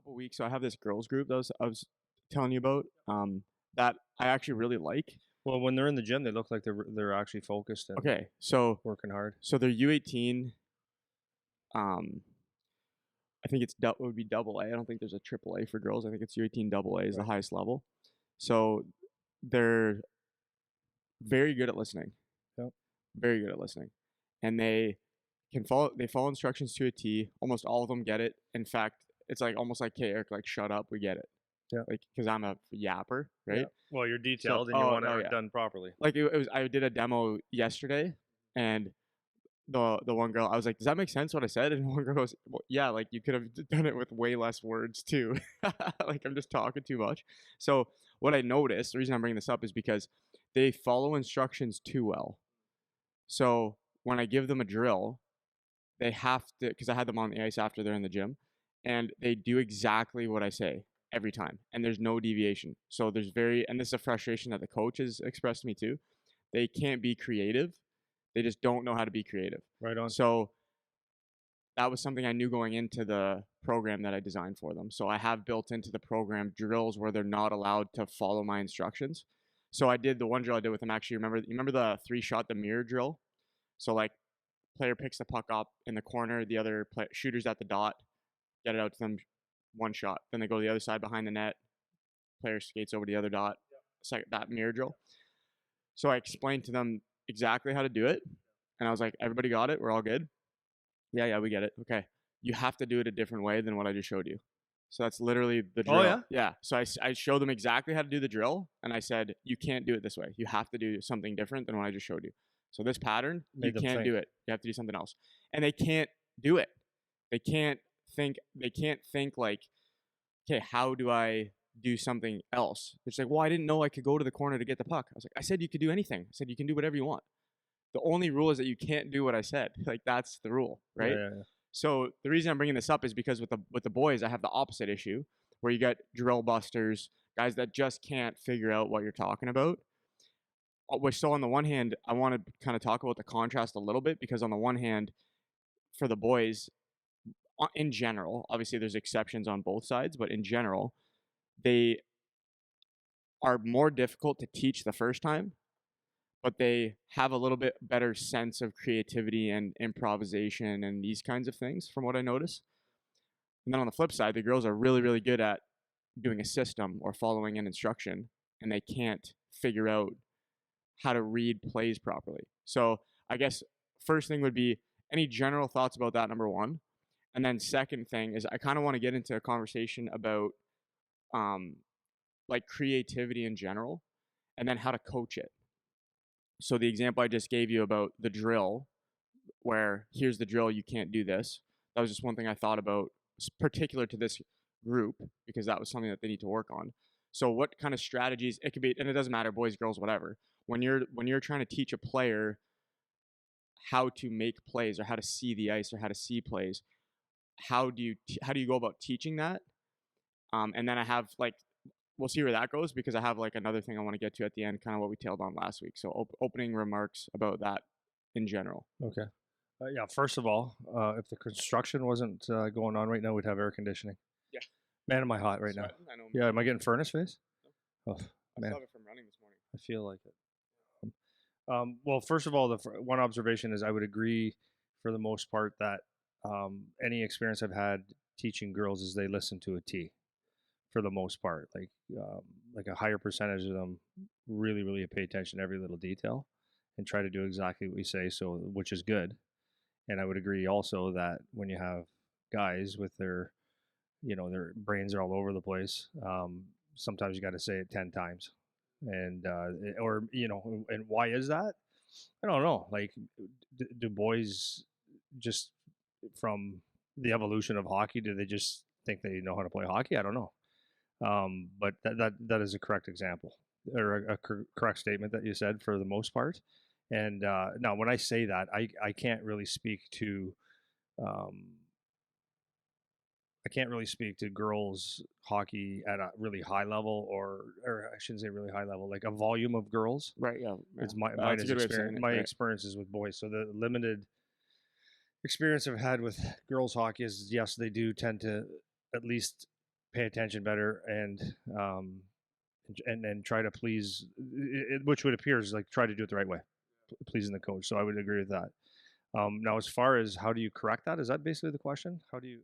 couple weeks. So I have this girls group that I was telling you about. That I actually really like. Well, when they're in the gym, they look like they're actually focused and Okay, so working hard. they're U18. Um, I think it would be double A. I don't think there's a triple A for girls. I think it's U18 double A is the Right. highest level. So they're very good at listening. Yep. Very good at listening, and they follow instructions to a T. Almost all of them get it. In fact, it's like almost like, "Hey, Eric, like shut up, we get it." Yeah. Like, because I'm a yapper, Yeah. right? Well, you're So, detailed and you want oh it yeah, done properly. like it was. I did a demo yesterday, and the one girl, I was like, "Does that make sense what I said?" And one girl goes, well, "Yeah, like you could have done it with way less words too." Like I'm just talking too much. So what I noticed, the reason I'm bringing this up is because they follow instructions too well. So when I give them a drill, they have to, because I had them on the ice after they're in the gym, and they do exactly what I say every time, and there's no deviation. So and this is a frustration that the coach has expressed to me too. They can't be creative. They just don't know how to be creative. Right on. So that was something I knew going into the program that I designed for them. So I have built into the program drills where they're not allowed to follow my instructions. So I did the one drill I did with them. Actually, you remember the 3-shot the mirror drill? So like player picks the puck up in the corner, the other shooter's at the dot, get it out to them, one shot. Then they go to the other side behind the net, player skates over to the other dot. It's like that mirror drill. So I explained to them exactly how to do it, and I was like, "Everybody got it? We're all good?" Yeah, we get it. Okay, you have to do it a different way than what I just showed you. So that's literally the drill. Oh yeah. Yeah. So I showed them exactly how to do the drill, and I said, "You can't do it this way. You have to do something different than what I just showed you." So this pattern, you Made them can't think. do it. You have to do something else. And they can't do it. They can't think like, "Okay, how do I do something else?" It's like, "Well, I didn't know I could go to the corner to get the puck." I was like, "I said you could do anything. I said you can do whatever you want. The only rule is that you can't do what I said." Like that's the rule, Yeah, right? yeah, yeah. So the reason I'm bringing this up is because with the boys, I have the opposite issue where you got drill busters, guys that just can't figure out what you're talking about. Which, so on the one hand, I want to kind of talk about the contrast a little bit, because on the one hand, for the boys, in general, obviously there's exceptions on both sides, but in general, they are more difficult to teach the first time, but they have a little bit better sense of creativity and improvisation and these kinds of things, from what I notice. And then on the flip side, the girls are really, really good at doing a system or following an instruction, and they can't figure out how to read plays properly. So I guess first thing would be, any general thoughts about that, number one. And then second thing is, I kind of want to get into a conversation about um, like creativity in general, and then how to coach it. So the example I just gave you about the drill, where here's the drill, you can't do this. That was just one thing I thought about, particular to this group, because that was something that they need to work on. So what kind of strategies it could be, and it doesn't matter, boys, girls, whatever. When you're trying to teach a player how to make plays, or how to see the ice, or how to see plays, how do you go about teaching that? And then I have like, we'll see where that goes, because I have like another thing I want to get to at the end, kind of what we tailed on last week. So opening remarks about that in general. Okay. Yeah. First of all, if the construction wasn't going on right now, we'd have air conditioning. Yeah. Man, am I hot right now? Sweating, I know. Yeah. Am I getting furnace face? Oh I man, still have it from running this morning. I feel like it. Well, first of all, one observation is I would agree for the most part that any experience I've had teaching girls is they listen to a T for the most part. Like a higher percentage of them really, really pay attention to every little detail and try to do exactly what we say. So, which is good. And I would agree also that when you have guys with their brains are all over the place, sometimes you got to say it 10 times. And, and why is that? I don't know. Like, do boys just from the evolution of hockey, do they just think they know how to play hockey? I don't know. But that is a correct example, or a correct statement that you said for the most part. And now, when I say that, I can't really speak to um, I can't really speak to girls hockey at a really high level, or I shouldn't say really high level, like a volume of girls. Right. Yeah. It's Yeah. mine That's a is good way of saying experience. it. My Right. experiences with boys. So the limited experience I've had with girls hockey is, yes, they do tend to at least pay attention better, and try to please, which would appear is like try to do it the right way, pleasing the coach. So I would agree with that. Now, as far as how do you correct that, is that basically the question? How do you?